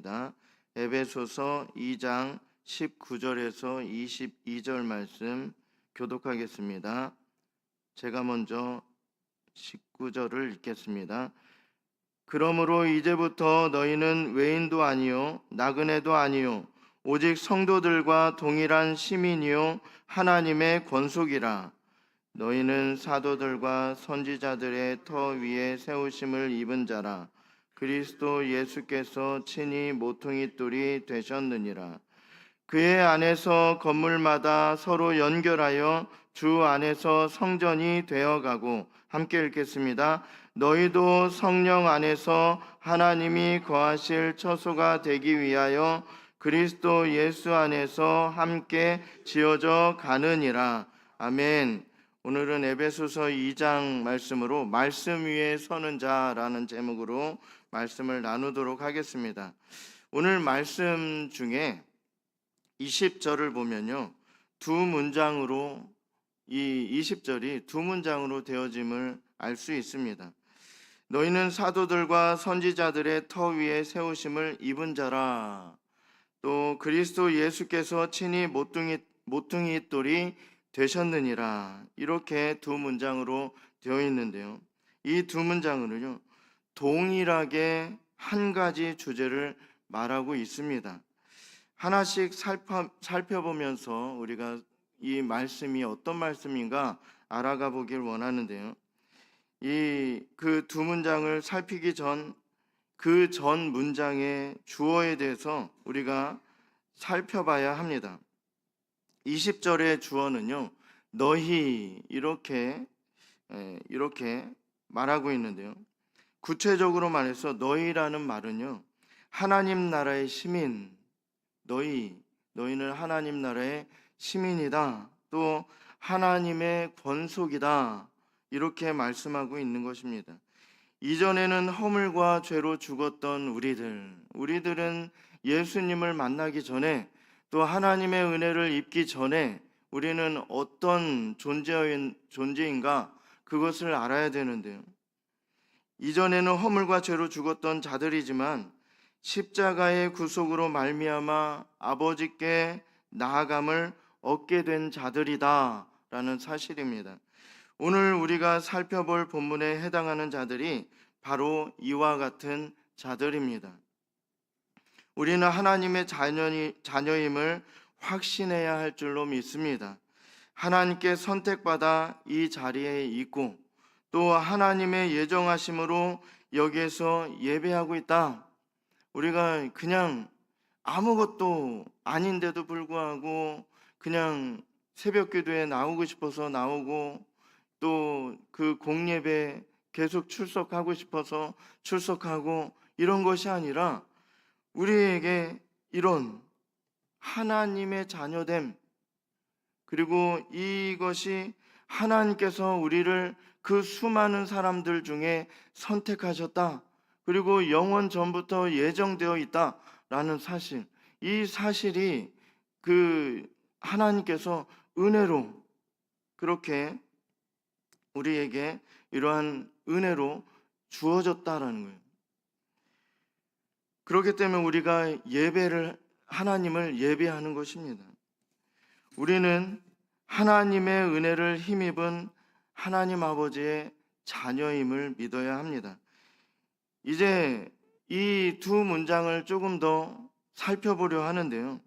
하겠습니다. 에베소서 2장 19절에서 22절 말씀 교독하겠습니다. 제가 먼저 19절을 읽겠습니다. 그러므로 이제부터 너희는 외인도 아니요 나그네도 아니요 오직 성도들과 동일한 시민이요 하나님의 권속이라. 너희는 사도들과 선지자들의 터 위에 세우심을 입은 자라. 그리스도 예수께서 친히 모퉁이 돌이 되셨느니라. 그의 안에서 건물마다 서로 연결하여 주 안에서 성전이 되어가고, 함께 읽겠습니다. 너희도 성령 안에서 하나님이 거하실 처소가 되기 위하여 그리스도 예수 안에서 함께 지어져 가느니라. 아멘. 오늘은 에베소서 2장 말씀으로 말씀 위에 서는 자라는 제목으로 말씀을 나누도록 하겠습니다. 오늘 말씀 중에 20절을 보면요, 두 문장으로, 이 20절이 두 문장으로 되어짐을 알 수 있습니다. 너희는 사도들과 선지자들의 터 위에 세우심을 입은 자라. 또 그리스도 예수께서 친히 모퉁이 돌이 되셨느니라. 이렇게 두 문장으로 되어 있는데요, 이 두 문장으로요 동일하게 한 가지 주제를 말하고 있습니다. 하나씩 살펴보면서 우리가 이 말씀이 어떤 말씀인가 알아가 보길 원하는데요, 그 두 문장을 살피기 전 그 전 문장의 주어에 대해서 우리가 살펴봐야 합니다. 20절의 주어는요, 너희 이렇게 말하고 있는데요, 구체적으로 말해서 너희라는 말은요, 하나님 나라의 시민, 너희는 하나님 나라의 시민이다, 또 하나님의 권속이다, 이렇게 말씀하고 있는 것입니다. 이전에는 허물과 죄로 죽었던 우리들은 예수님을 만나기 전에, 또 하나님의 은혜를 입기 전에 우리는 어떤 존재인가 그것을 알아야 되는데요, 이전에는 허물과 죄로 죽었던 자들이지만 십자가의 구속으로 말미암아 아버지께 나아감을 얻게 된 자들이다 라는 사실입니다. 오늘 우리가 살펴볼 본문에 해당하는 자들이 바로 이와 같은 자들입니다. 우리는 하나님의 자녀임을 확신해야 할 줄로 믿습니다. 하나님께 선택받아 이 자리에 있고, 또 하나님의 예정하심으로 여기에서 예배하고 있다. 우리가 그냥 아무것도 아닌데도 불구하고 그냥 새벽 기도에 나오고 싶어서 나오고, 또 그 공예배 계속 출석하고 싶어서 출석하고, 이런 것이 아니라 우리에게 이런 하나님의 자녀됨, 그리고 이것이 하나님께서 우리를 그 수많은 사람들 중에 선택하셨다, 그리고 영원 전부터 예정되어 있다라는 사실, 이 사실이 그 하나님께서 은혜로 그렇게 우리에게 이러한 은혜로 주어졌다라는 거예요. 그렇기 때문에 우리가 하나님을 예배하는 것입니다. 우리는 하나님의 은혜를 힘입은 하나님 아버지의 자녀임을 믿어야 합니다. 이제 이 두 문장을 조금 더 살펴보려 하는데요,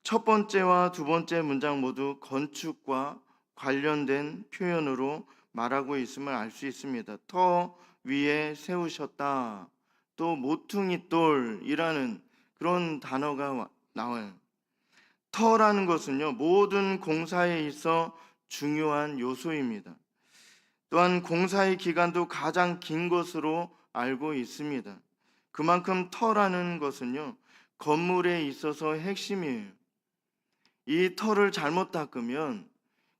첫 번째와 두 번째 문장 모두 건축과 관련된 표현으로 말하고 있음을 알 수 있습니다. 터 위에 세우셨다, 또 모퉁이 돌이라는 그런 단어가 나와요. 터라는 것은요, 모든 공사에 있어 중요한 요소입니다. 또한 공사의 기간도 가장 긴 것으로 알고 있습니다. 그만큼 터라는 것은요, 건물에 있어서 핵심이에요. 이 터를 잘못 닦으면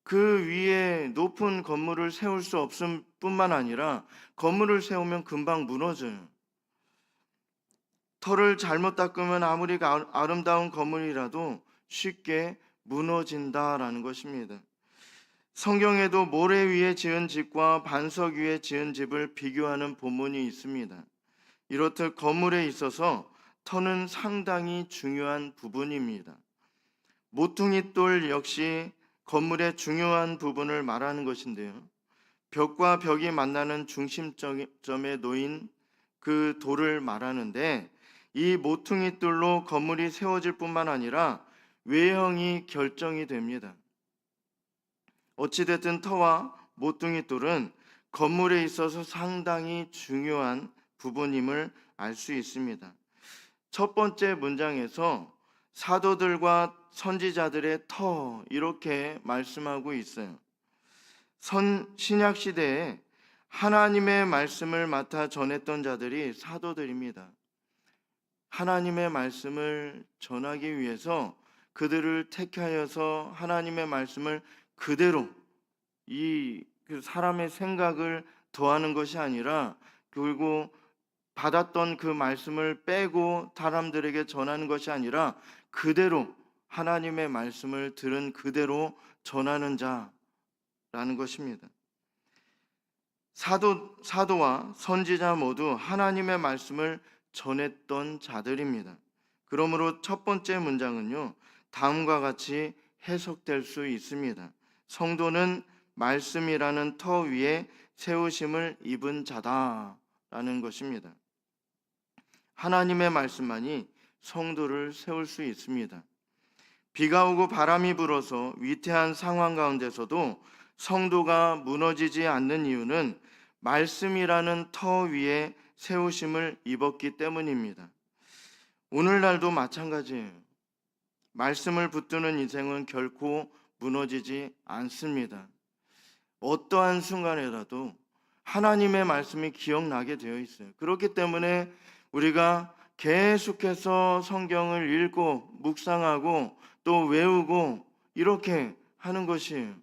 그 위에 높은 건물을 세울 수 없을 뿐만 아니라 건물을 세우면 금방 무너져요. 터를 잘못 닦으면 아무리 아름다운 건물이라도 쉽게 무너진다라는 것입니다. 성경에도 모래 위에 지은 집과 반석 위에 지은 집을 비교하는 본문이 있습니다. 이렇듯 건물에 있어서 터는 상당히 중요한 부분입니다. 모퉁이 돌 역시 건물의 중요한 부분을 말하는 것인데요. 벽과 벽이 만나는 중심점에 놓인 그 돌을 말하는데, 이 모퉁이 돌로 건물이 세워질 뿐만 아니라 외형이 결정이 됩니다. 어찌됐든 터와 모퉁이 돌은 건물에 있어서 상당히 중요한 부분임을 알 수 있습니다. 첫 번째 문장에서 사도들과 선지자들의 터 이렇게 말씀하고 있어요. 신약 시대에 하나님의 말씀을 맡아 전했던 자들이 사도들입니다. 하나님의 말씀을 전하기 위해서 그들을 택하여서 하나님의 말씀을 그대로 그 사람의 생각을 더하는 것이 아니라, 그리고 받았던 그 말씀을 빼고 사람들에게 전하는 것이 아니라 그대로 하나님의 말씀을 들은 그대로 전하는 자라는 것입니다. 사도와 선지자 모두 하나님의 말씀을 전했던 자들입니다. 그러므로 첫 번째 문장은요, 다음과 같이 해석될 수 있습니다. 성도는 말씀이라는 터 위에 세우심을 입은 자다라는 것입니다. 하나님의 말씀만이 성도를 세울 수 있습니다. 비가 오고 바람이 불어서 위태한 상황 가운데서도 성도가 무너지지 않는 이유는 말씀이라는 터 위에 세우심을 입었기 때문입니다. 오늘날도 마찬가지예요. 말씀을 붙드는 인생은 결코 무너지지 않습니다. 어떠한 순간에라도 하나님의 말씀이 기억나게 되어 있어요. 그렇기 때문에 우리가 계속해서 성경을 읽고 묵상하고 또 외우고 이렇게 하는 것이에요.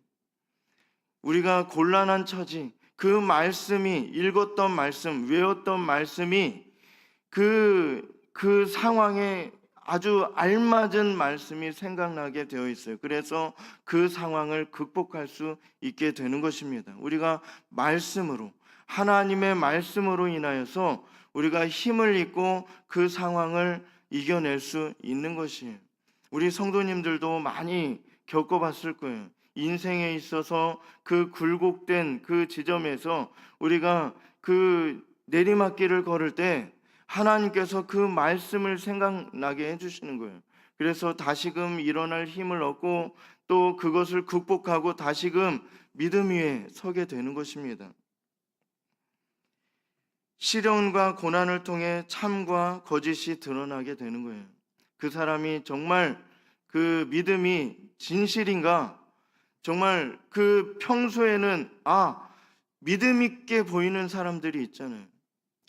우리가 곤란한 처지, 그 말씀이, 읽었던 말씀, 외웠던 말씀이 그 상황에 아주 알맞은 말씀이 생각나게 되어 있어요. 그래서 그 상황을 극복할 수 있게 되는 것입니다. 우리가 말씀으로, 하나님의 말씀으로 인하여서 우리가 힘을 입고 그 상황을 이겨낼 수 있는 것이에요. 우리 성도님들도 많이 겪어봤을 거예요. 인생에 있어서 그 굴곡된 그 지점에서 우리가 그 내리막길을 걸을 때 하나님께서 그 말씀을 생각나게 해주시는 거예요. 그래서 다시금 일어날 힘을 얻고 또 그것을 극복하고 다시금 믿음 위에 서게 되는 것입니다. 시련과 고난을 통해 참과 거짓이 드러나게 되는 거예요. 그 사람이 정말 그 믿음이 진실인가, 정말 그 평소에는 믿음 있게 보이는 사람들이 있잖아요.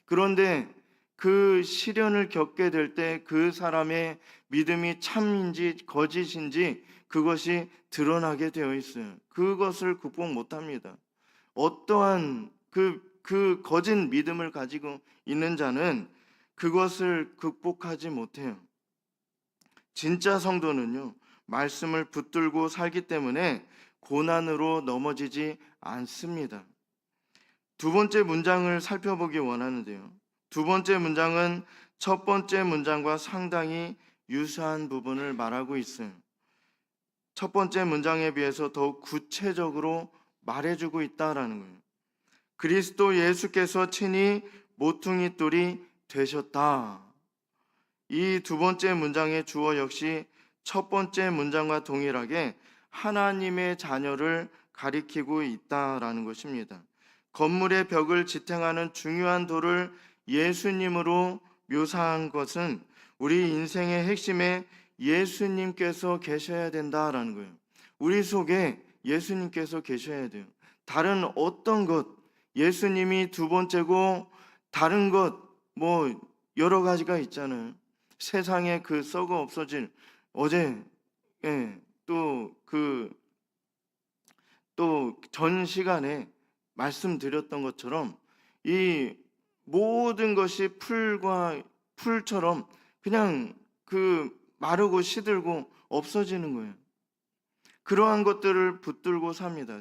그런데 그 시련을 겪게 될 때 그 사람의 믿음이 참인지 거짓인지 그것이 드러나게 되어 있어요. 그것을 극복 못합니다. 어떠한 그 거짓 믿음을 가지고 있는 자는 그것을 극복하지 못해요. 진짜 성도는요, 말씀을 붙들고 살기 때문에 고난으로 넘어지지 않습니다. 두 번째 문장을 살펴보기 원하는데요. 두 번째 문장은 첫 번째 문장과 상당히 유사한 부분을 말하고 있어요. 첫 번째 문장에 비해서 더욱 구체적으로 말해주고 있다라는 거예요. 그리스도 예수께서 친히 모퉁이 돌이 되셨다. 이 두 번째 문장의 주어 역시 첫 번째 문장과 동일하게 하나님의 자녀를 가리키고 있다라는 것입니다. 건물의 벽을 지탱하는 중요한 돌을 예수님으로 묘사한 것은 우리 인생의 핵심에 예수님께서 계셔야 된다라는 거예요. 우리 속에 예수님께서 계셔야 돼요. 다른 어떤 것, 예수님이 두 번째고 다른 것 여러 가지가 있잖아요. 세상에 그 썩어 없어질, 어제 또 전 시간에 말씀드렸던 것처럼 이 모든 것이 풀처럼 그냥 그 마르고 시들고 없어지는 거예요. 그러한 것들을 붙들고 삽니다.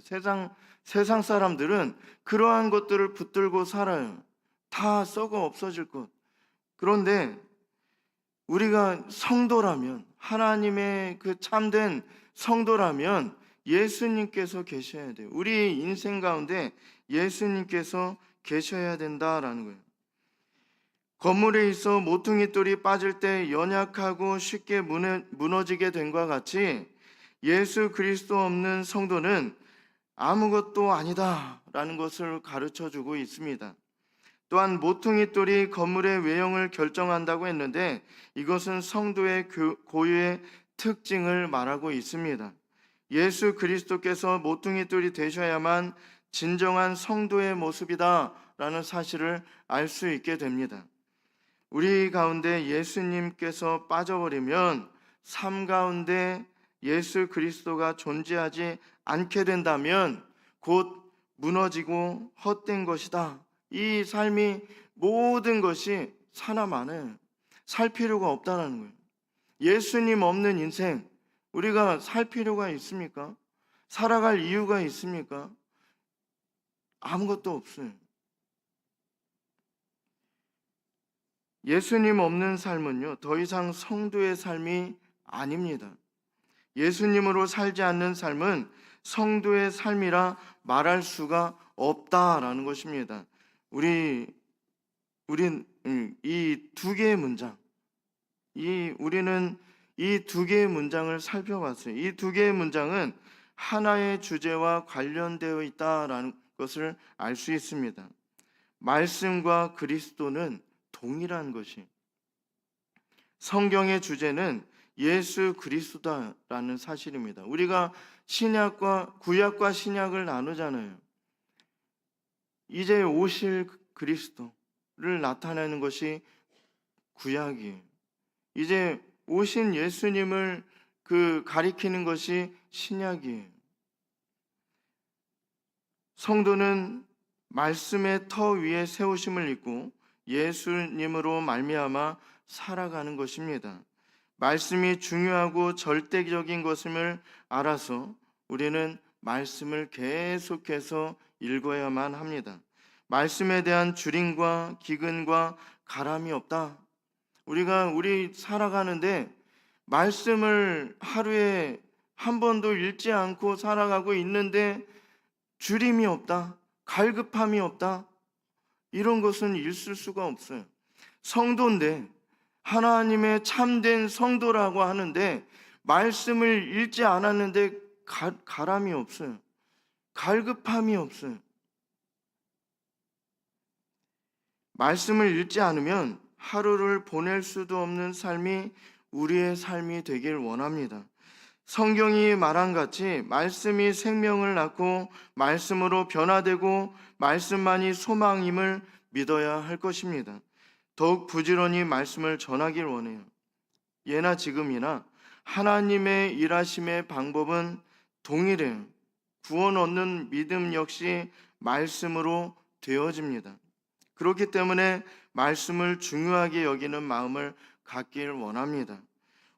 세상 사람들은 그러한 것들을 붙들고 살아요. 다 썩어 없어질 것. 그런데 우리가 성도라면, 하나님의 그 참된 성도라면 예수님께서 계셔야 돼요. 우리 인생 가운데 예수님께서 계셔야 된다라는 거예요. 건물에 있어 모퉁이 돌이 빠질 때 연약하고 쉽게 무너지게 된 것과 같이 예수 그리스도 없는 성도는 아무것도 아니다라는 것을 가르쳐 주고 있습니다. 또한 모퉁이 돌이 건물의 외형을 결정한다고 했는데 이것은 성도의 고유의 특징을 말하고 있습니다. 예수 그리스도께서 모퉁이 돌이 되셔야만 진정한 성도의 모습이다라는 사실을 알 수 있게 됩니다. 우리 가운데 예수님께서 빠져버리면 삶 가운데 예수 그리스도가 존재하지 않게 된다면 곧 무너지고 헛된 것이다. 이 삶이 모든 것이 사나마는 살 필요가 없다는 거예요. 예수님 없는 인생 우리가 살 필요가 있습니까? 살아갈 이유가 있습니까? 아무것도 없어요. 예수님 없는 삶은요, 더 이상 성도의 삶이 아닙니다. 예수님으로 살지 않는 삶은 성도의 삶이라 말할 수가 없다라는 것입니다. 우린 이 두 개의 문장, 우리는 이 두 개의 문장을 살펴봤어요. 이 두 개의 문장은 하나의 주제와 관련되어 있다라는 것을 알 수 있습니다. 말씀과 그리스도는 동일한 것이, 성경의 주제는 예수 그리스도다라는 사실입니다. 우리가 구약과 신약을 나누잖아요. 이제 오실 그리스도를 나타내는 것이 구약이에요. 이제 오신 예수님을 가리키는 것이 신약이에요. 성도는 말씀의 터 위에 세우심을 입고 예수님으로 말미암아 살아가는 것입니다. 말씀이 중요하고 절대적인 것임을 알아서 우리는 말씀을 계속해서 읽어야만 합니다. 말씀에 대한 주림과 기근과 가람이 없다. 우리 살아가는데 말씀을 하루에 한 번도 읽지 않고 살아가고 있는데 주림이 없다, 갈급함이 없다, 이런 것은 있을 수가 없어요. 성도인데, 하나님의 참된 성도라고 하는데 말씀을 읽지 않았는데 가람이 없어요. 갈급함이 없어요. 말씀을 읽지 않으면 하루를 보낼 수도 없는 삶이 우리의 삶이 되길 원합니다. 성경이 말한 같이 말씀이 생명을 낳고 말씀으로 변화되고 말씀만이 소망임을 믿어야 할 것입니다. 더욱 부지런히 말씀을 전하길 원해요. 예나 지금이나 하나님의 일하심의 방법은 동일해요. 구원 얻는 믿음 역시 말씀으로 되어집니다. 그렇기 때문에 말씀을 중요하게 여기는 마음을 갖길 원합니다.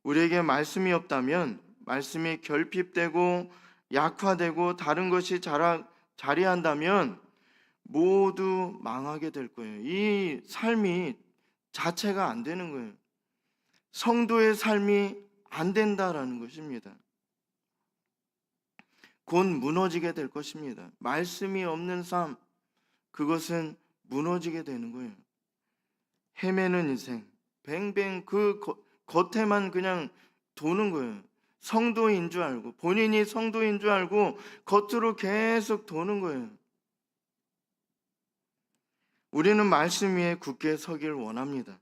우리에게 말씀이 없다면 말씀이 결핍되고 약화되고 다른 것이 자리한다면 모두 망하게 될 거예요. 이 삶이 자체가 안 되는 거예요. 성도의 삶이 안 된다라는 것입니다. 곧 무너지게 될 것입니다. 말씀이 없는 삶, 그것은 무너지게 되는 거예요. 헤매는 인생, 뱅뱅 겉에만 그냥 도는 거예요. 성도인 줄 알고, 본인이 성도인 줄 알고 겉으로 계속 도는 거예요. 우리는 말씀 위에 굳게 서길 원합니다.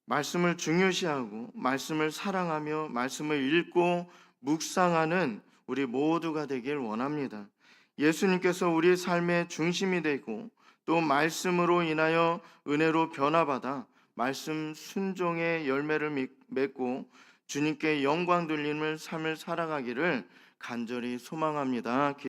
말씀을 중요시하고 말씀을 사랑하며 말씀을 읽고 묵상하는 우리 모두가 되길 원합니다. 예수님께서 우리의 삶의 중심이 되고 또 말씀으로 인하여 은혜로 변화받아 말씀 순종의 열매를 맺고 주님께 영광 돌리는 삶을 살아가기를 간절히 소망합니다.